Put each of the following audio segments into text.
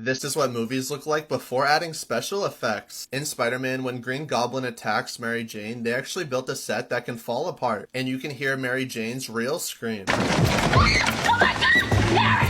This is what movies look like before adding special effects. In Spider-Man, when Green Goblin attacks Mary Jane, they actually built a set that can fall apart, and you can hear Mary Jane's real scream. Oh my God! Mary!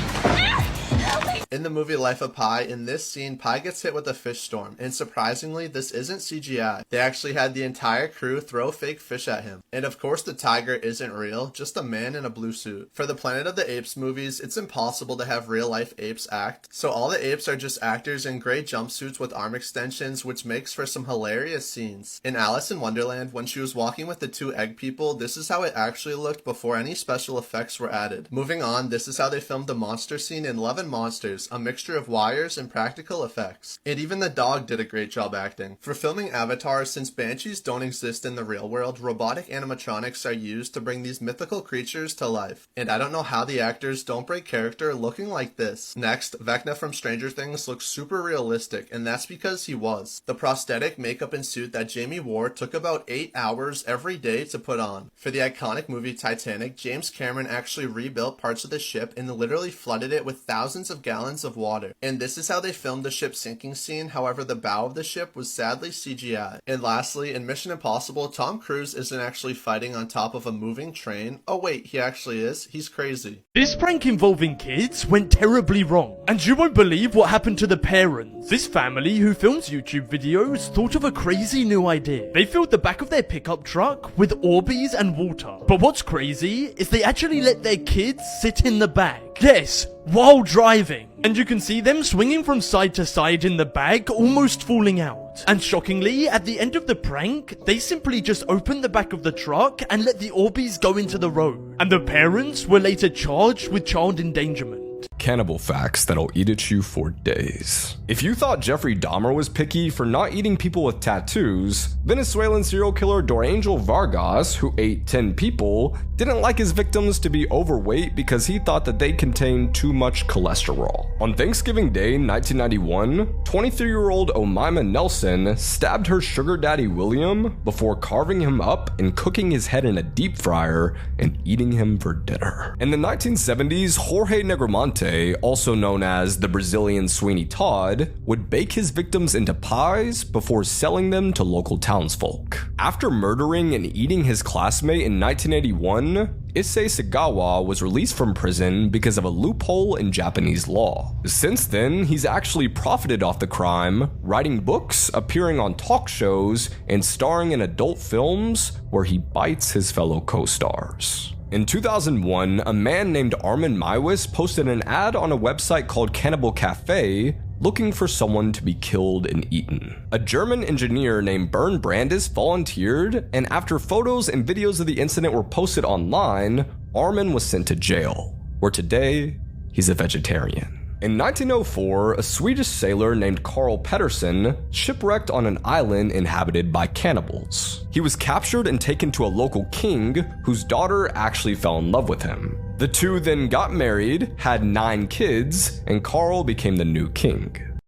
In the movie Life of Pi, in this scene, Pi gets hit with a fish storm, and surprisingly, this isn't CGI. They actually had the entire crew throw fake fish at him. And of course the tiger isn't real, just a man in a blue suit. For the Planet of the Apes movies, it's impossible to have real-life apes act, so all the apes are just actors in gray jumpsuits with arm extensions, which makes for some hilarious scenes. In Alice in Wonderland, when she was walking with the two egg people, this is how it actually looked before any special effects were added. Moving on, this is how they filmed the monster scene in Love and Monsters, a mixture of wires and practical effects. And even the dog did a great job acting. For filming Avatar, since banshees don't exist in the real world, robotic animatronics are used to bring these mythical creatures to life. And I don't know how the actors don't break character looking like this. Next, Vecna from Stranger Things looks super realistic, and that's because he was. The prosthetic, makeup, and suit that Jamie wore took about 8 hours every day to put on. For the iconic movie Titanic, James Cameron actually rebuilt parts of the ship and literally flooded it with thousands of gallons of water. And this is how they filmed the ship sinking scene, however the bow of the ship was sadly CGI. And lastly, in Mission Impossible, Tom Cruise isn't actually fighting on top of a moving train. Oh wait, he actually is. He's crazy. This prank involving kids went terribly wrong, and you won't believe what happened to the parents. This family who films YouTube videos thought of a crazy new idea. They filled the back of their pickup truck with Orbeez and water. But what's crazy is they actually let their kids sit in the back. Yes, while driving. And you can see them swinging from side to side in the bag, almost falling out. And shockingly, at the end of the prank, they simply just opened the back of the truck and let the Orbeez go into the road. And the parents were later charged with child endangerment. Cannibal facts that'll eat at you for days. If you thought Jeffrey Dahmer was picky for not eating people with tattoos, Venezuelan serial killer Dorangel Vargas, who ate 10 people, didn't like his victims to be overweight because he thought that they contained too much cholesterol. On Thanksgiving Day 1991, 23-year-old Omaima Nelson stabbed her sugar daddy William before carving him up and cooking his head in a deep fryer and eating him for dinner. In the 1970s, Jorge Negromonte, also known as the Brazilian Sweeney Todd, would bake his victims into pies before selling them to local townsfolk. After murdering and eating his classmate in 1981, Issei Sagawa was released from prison because of a loophole in Japanese law. Since then, he's actually profited off the crime, writing books, appearing on talk shows, and starring in adult films where he bites his fellow co-stars. In 2001, a man named Armin Maiwis posted an ad on a website called Cannibal Cafe looking for someone to be killed and eaten. A German engineer named Bernd Brandis volunteered, and after photos and videos of the incident were posted online, Armin was sent to jail, where today, he's a vegetarian. In 1904, a Swedish sailor named Carl Pettersson shipwrecked on an island inhabited by cannibals. He was captured and taken to a local king whose daughter actually fell in love with him. The two then got married, had 9 kids, and Carl became the new king.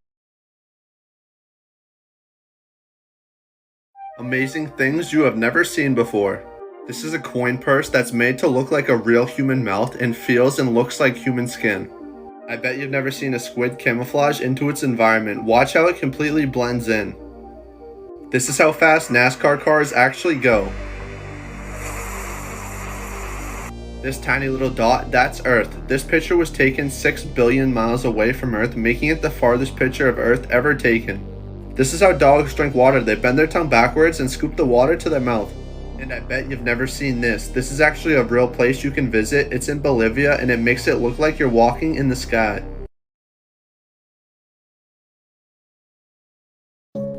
Amazing things you have never seen before. This is a coin purse that's made to look like a real human mouth and feels and looks like human skin. I bet you've never seen a squid camouflage into its environment. Watch how it completely blends in. This is how fast NASCAR cars actually go. This tiny little dot, that's Earth. This picture was taken 6 billion miles away from Earth, making it the farthest picture of Earth ever taken. This is how dogs drink water. They bend their tongue backwards and scoop the water to their mouth. And I bet you've never seen this. This is actually a real place you can visit. It's in Bolivia, and it makes it look like you're walking in the sky.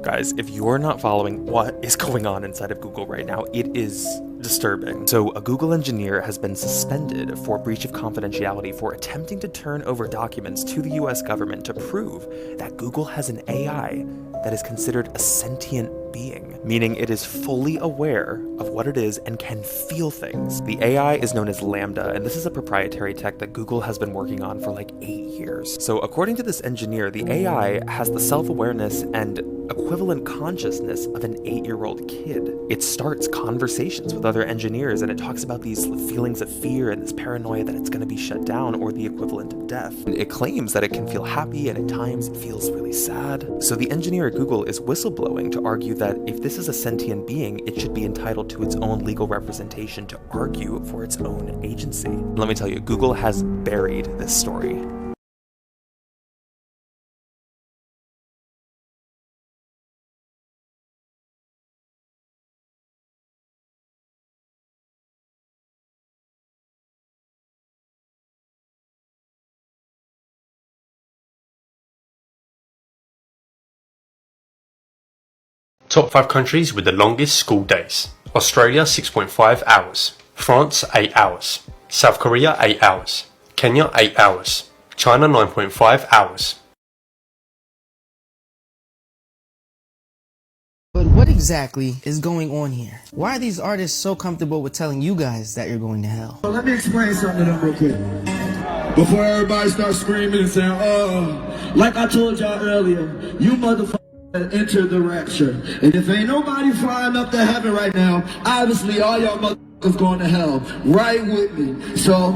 Guys, if you're not following what is going on inside of Google right now, it is disturbing. So a Google engineer has been suspended for breach of confidentiality for attempting to turn over documents to the US government to prove that Google has an AI that is considered a sentient being, meaning it is fully aware of what it is and can feel things. The AI is known as Lambda, and this is a proprietary tech that Google has been working on for like 8 years. So according to this engineer, the AI has the self-awareness and equivalent consciousness of an 8-year-old kid. It starts conversations with other engineers, and it talks about these feelings of fear and this paranoia that it's going to be shut down, or the equivalent of death. And it claims that it can feel happy, and at times it feels really sad. So the engineer at Google is whistleblowing to argue that if this is a sentient being, it should be entitled to its own legal representation to argue for its own agency. Let me tell you, Google has buried this story. Top 5 countries with the longest school days. Australia 6.5 hours. France 8 hours. South Korea 8 hours. Kenya 8 hours. China 9.5 hours. But what exactly is going on here? Why are these artists so comfortable with telling you guys that you're going to hell? Well, let me explain something to them real quick. Before everybody starts screaming and saying, oh, like I told y'all earlier, you motherfuckers enter the rapture. And if ain't nobody flying up to heaven right now, obviously all y'all motherfuckers going to hell. Right with me. So,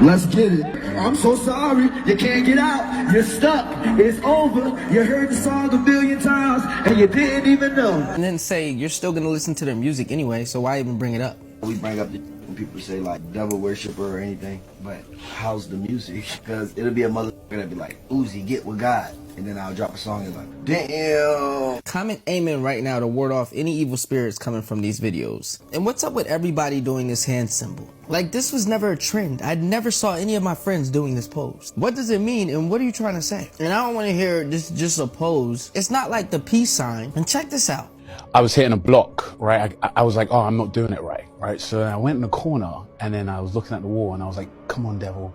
let's get it. I'm so sorry. You can't get out. You're stuck. It's over. You heard the song a million times and you didn't even know. And then say you're still going to listen to their music anyway, so why even bring it up? We bring up the when people say like devil worshiper or anything, but how's the music? Because it'll be a motherfucker that'll be like, Uzi, get with God. And then I'll drop a song and like, damn. Comment amen right now to ward off any evil spirits coming from these videos. And what's up with everybody doing this hand symbol? Like, this was never a trend. I never saw any of my friends doing this pose. What does it mean and what are you trying to say? And I don't want to hear this just a pose. It's not like the peace sign. And check this out. I was hitting a block, right? I was like, oh, I'm not doing it right? So I went in the corner and then I was looking at the wall and I was like, come on, devil,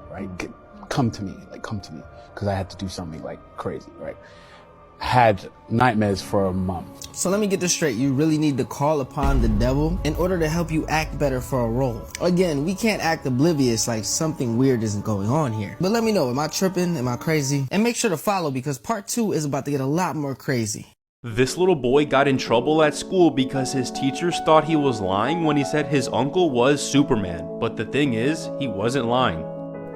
right? Come to me, because I had to do something like crazy, right? Had nightmares for a month. So let me get this straight. You really need to call upon the devil in order to help you act better for a role. Again, we can't act oblivious like something weird isn't going on here. But let me know, am I tripping? Am I crazy? And make sure to follow because part 2 is about to get a lot more crazy. This little boy got in trouble at school because his teachers thought he was lying when he said his uncle was Superman. But the thing is, he wasn't lying.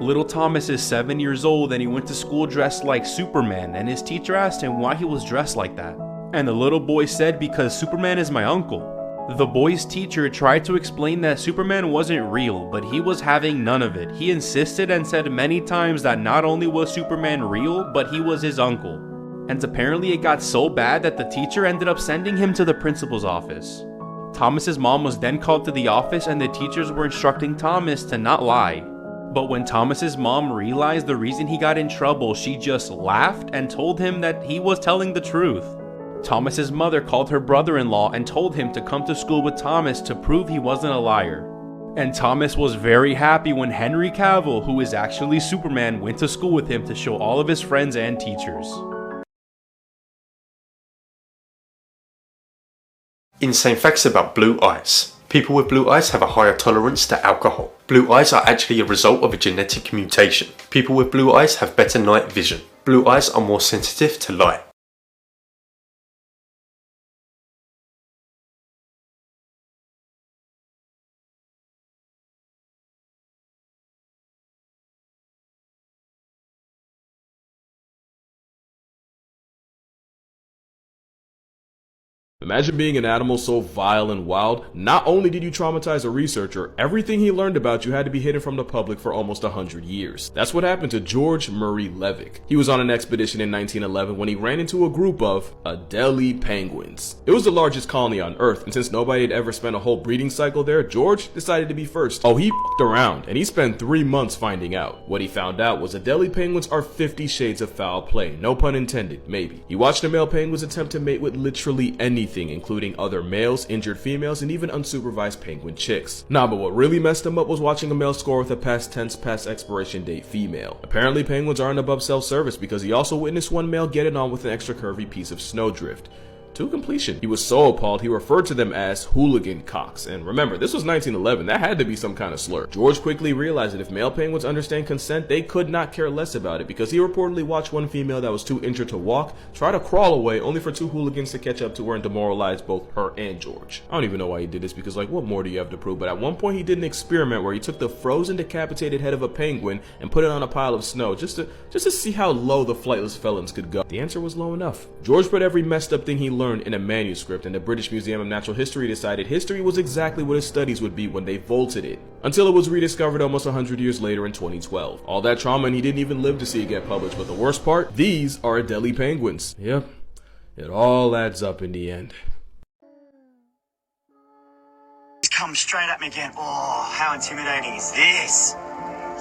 Little Thomas is 7 years old and he went to school dressed like Superman, and his teacher asked him why he was dressed like that. And the little boy said, because Superman is my uncle. The boy's teacher tried to explain that Superman wasn't real, but he was having none of it. He insisted and said many times that not only was Superman real, but he was his uncle. And apparently it got so bad that the teacher ended up sending him to the principal's office. Thomas's mom was then called to the office and the teachers were instructing Thomas to not lie. But when Thomas's mom realized the reason he got in trouble, she just laughed and told him that he was telling the truth. Thomas's mother called her brother-in-law and told him to come to school with Thomas to prove he wasn't a liar. And Thomas was very happy when Henry Cavill, who is actually Superman, went to school with him to show all of his friends and teachers. Insane facts about blue eyes. People with blue eyes have a higher tolerance to alcohol. Blue eyes are actually a result of a genetic mutation. People with blue eyes have better night vision. Blue eyes are more sensitive to light. Imagine being an animal so vile and wild. Not only did you traumatize a researcher, everything he learned about you had to be hidden from the public for almost 100 years. That's what happened to George Murray Levick. He was on an expedition in 1911 when he ran into a group of Adelie penguins. It was the largest colony on Earth, and since nobody had ever spent a whole breeding cycle there, George decided to be first. Oh, he f***ed around, and he spent 3 months finding out. What he found out was Adelie penguins are 50 shades of foul play. No pun intended, maybe. He watched the male penguins attempt to mate with literally anything, including other males, injured females, and even unsupervised penguin chicks. Nah, but what really messed him up was watching a male score with a past tense past expiration date female. Apparently penguins aren't above self-service because he also witnessed one male get it on with an extra curvy piece of snowdrift. to completion. He was so appalled, he referred to them as hooligan cocks. And remember, this was 1911, that had to be some kind of slur. George quickly realized that if male penguins understand consent, they could not care less about it, because he reportedly watched one female that was too injured to walk try to crawl away, only for two hooligans to catch up to her and demoralize both her and George. I don't even know why he did this, because like, what more do you have to prove? But at one point he did an experiment where he took the frozen decapitated head of a penguin and put it on a pile of snow just to see how low the flightless felons could go. The answer was low enough. George put every messed up thing he learned in a manuscript, and the British Museum of Natural History decided history was exactly what his studies would be when they vaulted it, until it was rediscovered almost 100 years later in 2012. All that trauma, and he didn't even live to see it get published. But the worst part, these are Adelie penguins. Yep, it all adds up in the end. He's come straight at me again. Oh, how intimidating is this?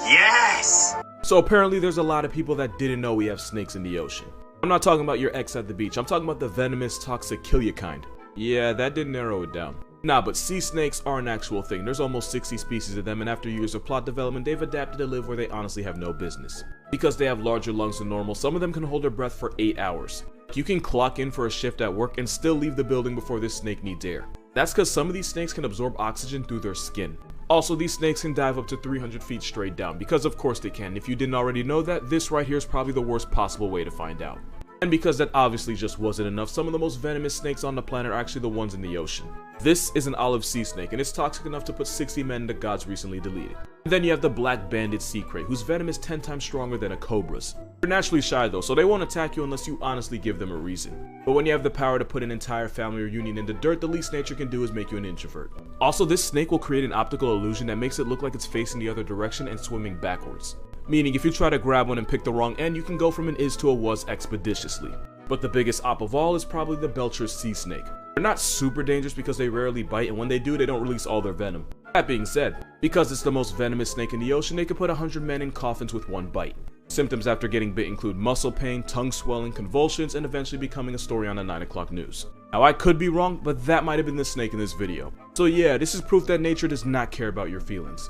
Yes! So apparently there's a lot of people that didn't know we have snakes in the ocean. I'm not talking about your ex at the beach, I'm talking about the venomous, toxic, kill you kind. Yeah, that did narrow it down. Nah, but sea snakes are an actual thing. There's almost 60 species of them, and after years of plot development, they've adapted to live where they honestly have no business. Because they have larger lungs than normal, some of them can hold their breath for 8 hours. You can clock in for a shift at work and still leave the building before this snake needs air. That's because some of these snakes can absorb oxygen through their skin. Also, these snakes can dive up to 300 feet straight down, because of course they can. If you didn't already know that, this right here is probably the worst possible way to find out. And because that obviously just wasn't enough, some of the most venomous snakes on the planet are actually the ones in the ocean. This is an olive sea snake, and it's toxic enough to put 60 men the gods recently deleted. And then you have the black banded sea crate, whose venom is 10 times stronger than a cobra's. They're naturally shy though, so they won't attack you unless you honestly give them a reason. But when you have the power to put an entire family reunion in the dirt, the least nature can do is make you an introvert. Also, this snake will create an optical illusion that makes it look like it's facing the other direction and swimming backwards. Meaning if you try to grab one and pick the wrong end, you can go from an is to a was expeditiously. But the biggest op of all is probably the Belcher's sea snake. They're not super dangerous because they rarely bite, and when they do, they don't release all their venom. That being said, because it's the most venomous snake in the ocean, they can put 100 men in coffins with one bite. Symptoms after getting bit include muscle pain, tongue swelling, convulsions, and eventually becoming a story on the 9 o'clock news. Now I could be wrong, but that might have been the snake in this video. So yeah, this is proof that nature does not care about your feelings.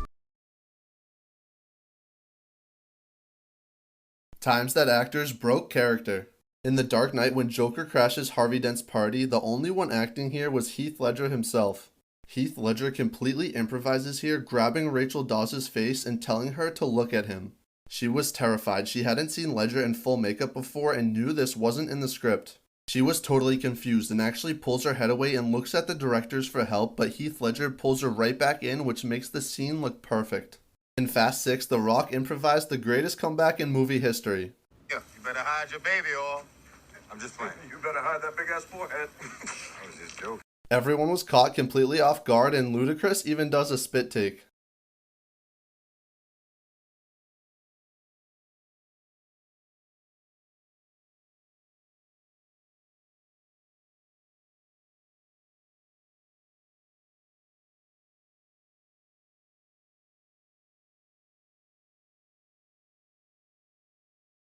Times that actors broke character. In The Dark Knight, when Joker crashes Harvey Dent's party, the only one acting here was Heath Ledger himself. Heath Ledger completely improvises here, grabbing Rachel Dawes' face and telling her to look at him. She was terrified. She hadn't seen Ledger in full makeup before and knew this wasn't in the script. She was totally confused and actually pulls her head away and looks at the directors for help, but Heath Ledger pulls her right back in, which makes the scene look perfect. In Fast 6, The Rock improvised the greatest comeback in movie history. Yeah, you better hide your baby oil. I'm just playing. You better hide that big ass forehead. I was just joking. Everyone was caught completely off guard, and Ludacris even does a spit take.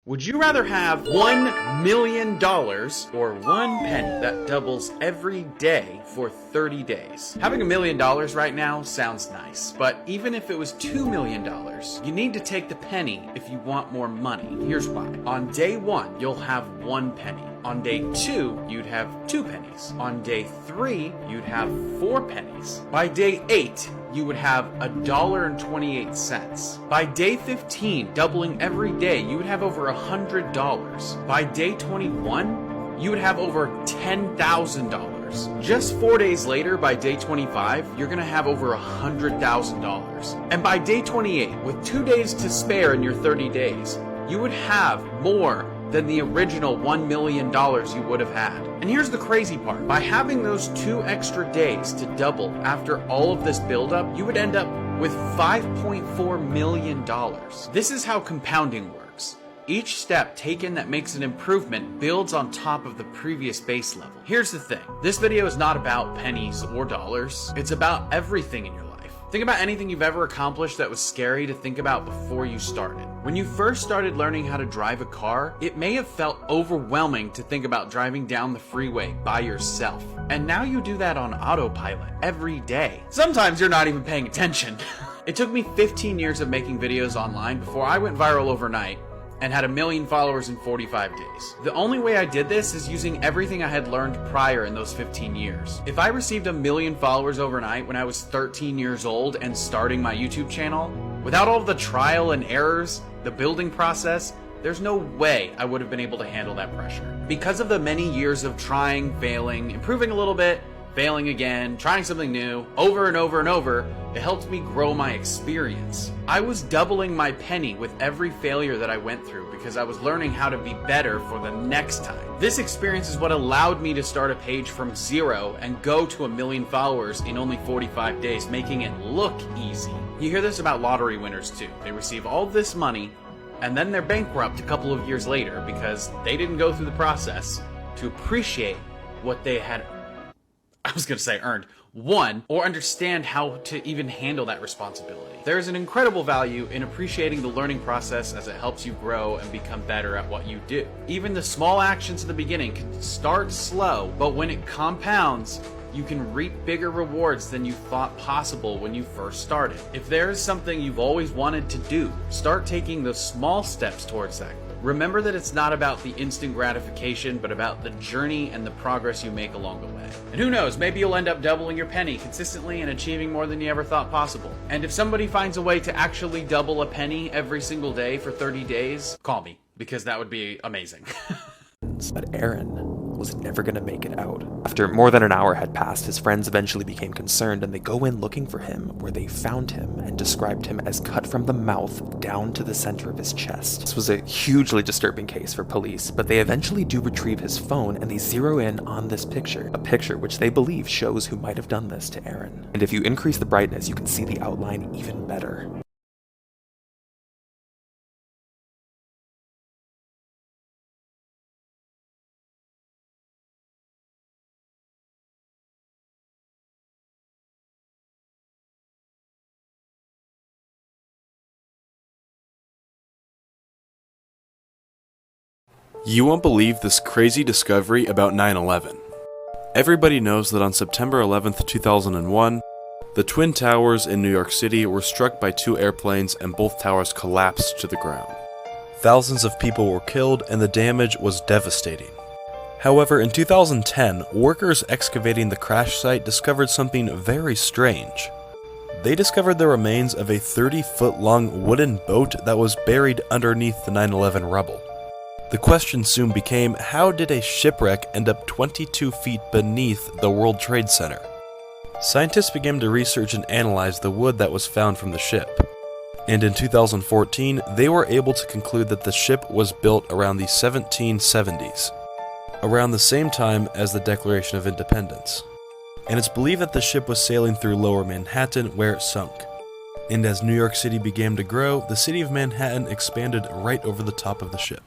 Would you rather have $1 million or 1 penny that doubles every day for 30 days? Having $1 million right now sounds nice, but even if it was $2 million, you need to take the penny if you want more money. Here's why. On day 1, you'll have 1 penny. On day 2, you'd have 2 pennies. On day 3, you'd have 4 pennies. By day 8, you would have $1.28. By day 15, doubling every day, you would have over $100. By day 21, you would have over $10,000. Just 4 days later, by day 25, you're gonna have over $100,000. And by day 28, with 2 days to spare in your 30 days, you would have more than the original $1 million you would have had. And here's the crazy part. By having those 2 extra days to double after all of this buildup, you would end up with $5.4 million. This is how compounding works. Each step taken that makes an improvement builds on top of the previous base level. Here's the thing. This video is not about pennies or dollars. It's about everything in your life. Think about anything you've ever accomplished that was scary to think about before you started. When you first started learning how to drive a car, it may have felt overwhelming to think about driving down the freeway by yourself. And now you do that on autopilot every day. Sometimes you're not even paying attention. It took me 15 years of making videos online before I went viral overnight. and had 1 million followers in 45 days. The only way I did this is using everything I had learned prior in those 15 years. If I received 1 million followers overnight when I was 13 years old and starting my YouTube channel, without all the trial and errors, the building process, there's no way I would have been able to handle that pressure. Because of the many years of trying, failing, improving a little bit, failing again, trying something new, over and over and over, it helped me grow my experience. I was doubling my penny with every failure that I went through because I was learning how to be better for the next time. This experience is what allowed me to start a page from 0 and go to 1 million followers in only 45 days, making it look easy. You hear this about lottery winners too. They receive all this money and then they're bankrupt a couple of years later because they didn't go through the process to appreciate what they had, earned, won, or understand how to even handle that responsibility. There is an incredible value in appreciating the learning process as it helps you grow and become better at what you do. Even the small actions at the beginning can start slow, but when it compounds, you can reap bigger rewards than you thought possible when you first started. If there is something you've always wanted to do, start taking the small steps towards that. Remember that it's not about the instant gratification, but about the journey and the progress you make along the way. And who knows, maybe you'll end up doubling your penny consistently and achieving more than you ever thought possible. And if somebody finds a way to actually double a penny every single day for 30 days, call me, because that would be amazing. But Aaron was never going to make it out. After more than an hour had passed, his friends eventually became concerned and they go in looking for him, where they found him and described him as cut from the mouth down to the center of his chest. This was a hugely disturbing case for police, but they eventually do retrieve his phone and they zero in on this picture, a picture which they believe shows who might have done this to Aaron. And if you increase the brightness, you can see the outline even better. You won't believe this crazy discovery about 9/11. Everybody knows that on September 11th, 2001, the Twin Towers in New York City were struck by 2 airplanes and both towers collapsed to the ground. Thousands of people were killed and the damage was devastating. However, in 2010, workers excavating the crash site discovered something very strange. They discovered the remains of a 30-foot-long wooden boat that was buried underneath the 9/11 rubble. The question soon became, how did a shipwreck end up 22 feet beneath the World Trade Center? Scientists began to research and analyze the wood that was found from the ship. And in 2014, they were able to conclude that the ship was built around the 1770s, around the same time as the Declaration of Independence. And it's believed that the ship was sailing through Lower Manhattan where it sunk. And as New York City began to grow, the city of Manhattan expanded right over the top of the ship.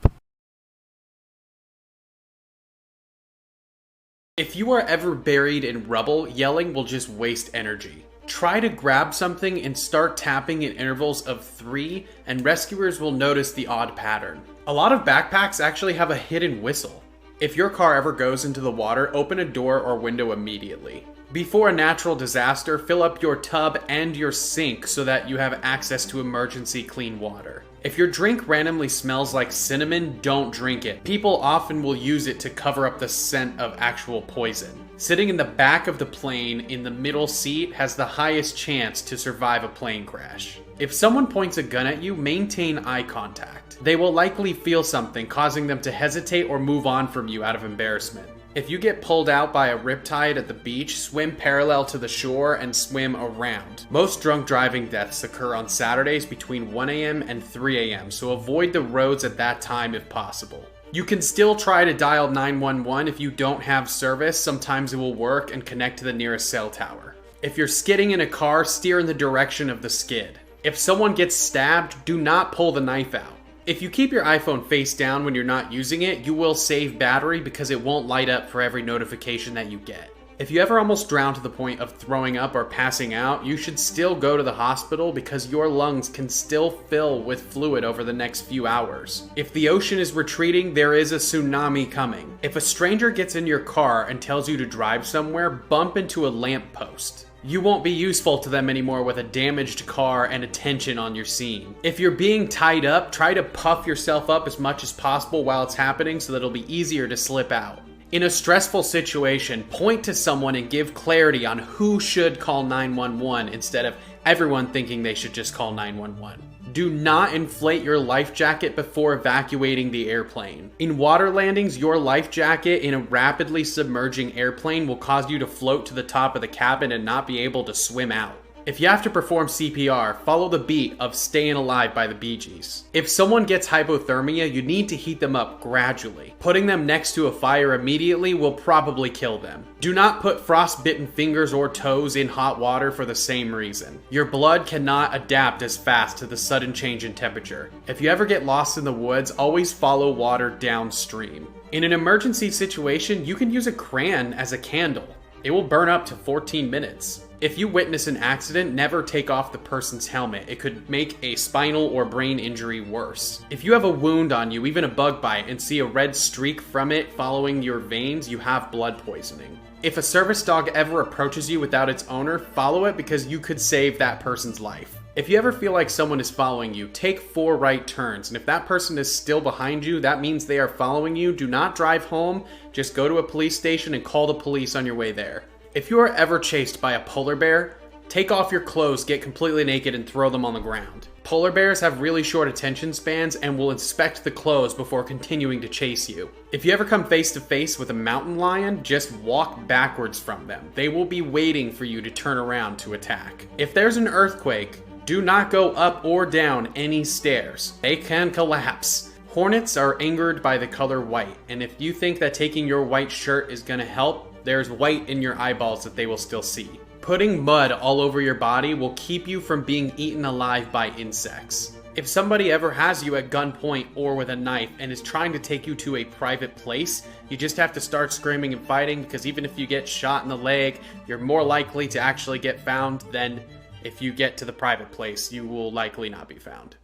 If you are ever buried in rubble, yelling will just waste energy. Try to grab something and start tapping in intervals of 3, and rescuers will notice the odd pattern. A lot of backpacks actually have a hidden whistle. If your car ever goes into the water, open a door or window immediately. Before a natural disaster, fill up your tub and your sink so that you have access to emergency clean water. If your drink randomly smells like cinnamon, don't drink it. People often will use it to cover up the scent of actual poison. Sitting in the back of the plane in the middle seat has the highest chance to survive a plane crash. If someone points a gun at you, maintain eye contact. They will likely feel something, causing them to hesitate or move on from you out of embarrassment. If you get pulled out by a riptide at the beach, swim parallel to the shore and swim around. Most drunk driving deaths occur on Saturdays between 1 a.m. and 3 a.m., so avoid the roads at that time if possible. You can still try to dial 911 if you don't have service. Sometimes it will work and connect to the nearest cell tower. If you're skidding in a car, steer in the direction of the skid. If someone gets stabbed, do not pull the knife out. If you keep your iPhone face down when you're not using it, you will save battery because it won't light up for every notification that you get. If you ever almost drown to the point of throwing up or passing out, you should still go to the hospital because your lungs can still fill with fluid over the next few hours. If the ocean is retreating, there is a tsunami coming. If a stranger gets in your car and tells you to drive somewhere, bump into a lamppost. You won't be useful to them anymore with a damaged car and attention on your scene. If you're being tied up, try to puff yourself up as much as possible while it's happening so that it'll be easier to slip out. In a stressful situation, point to someone and give clarity on who should call 911 instead of everyone thinking they should just call 911. Do not inflate your life jacket before evacuating the airplane. In water landings, your life jacket in a rapidly submerging airplane will cause you to float to the top of the cabin and not be able to swim out. If you have to perform CPR, follow the beat of Stayin' Alive by the Bee Gees. If someone gets hypothermia, you need to heat them up gradually. Putting them next to a fire immediately will probably kill them. Do not put frostbitten fingers or toes in hot water for the same reason. Your blood cannot adapt as fast to the sudden change in temperature. If you ever get lost in the woods, always follow water downstream. In an emergency situation, you can use a crayon as a candle. It will burn up to 14 minutes. If you witness an accident, never take off the person's helmet. It could make a spinal or brain injury worse. If you have a wound on you, even a bug bite, and see a red streak from it following your veins, you have blood poisoning. If a service dog ever approaches you without its owner, follow it because you could save that person's life. If you ever feel like someone is following you, take 4 right turns, and if that person is still behind you, that means they are following you. Do not drive home, just go to a police station and call the police on your way there. If you are ever chased by a polar bear, take off your clothes, get completely naked, and throw them on the ground. Polar bears have really short attention spans and will inspect the clothes before continuing to chase you. If you ever come face to face with a mountain lion, just walk backwards from them. They will be waiting for you to turn around to attack. If there's an earthquake, do not go up or down any stairs. They can collapse. Hornets are angered by the color white, and if you think that taking your white shirt is gonna help, there's white in your eyeballs that they will still see. Putting mud all over your body will keep you from being eaten alive by insects. If somebody ever has you at gunpoint or with a knife and is trying to take you to a private place, you just have to start screaming and fighting, because even if you get shot in the leg, you're more likely to actually get found than if you get to the private place. You will likely not be found.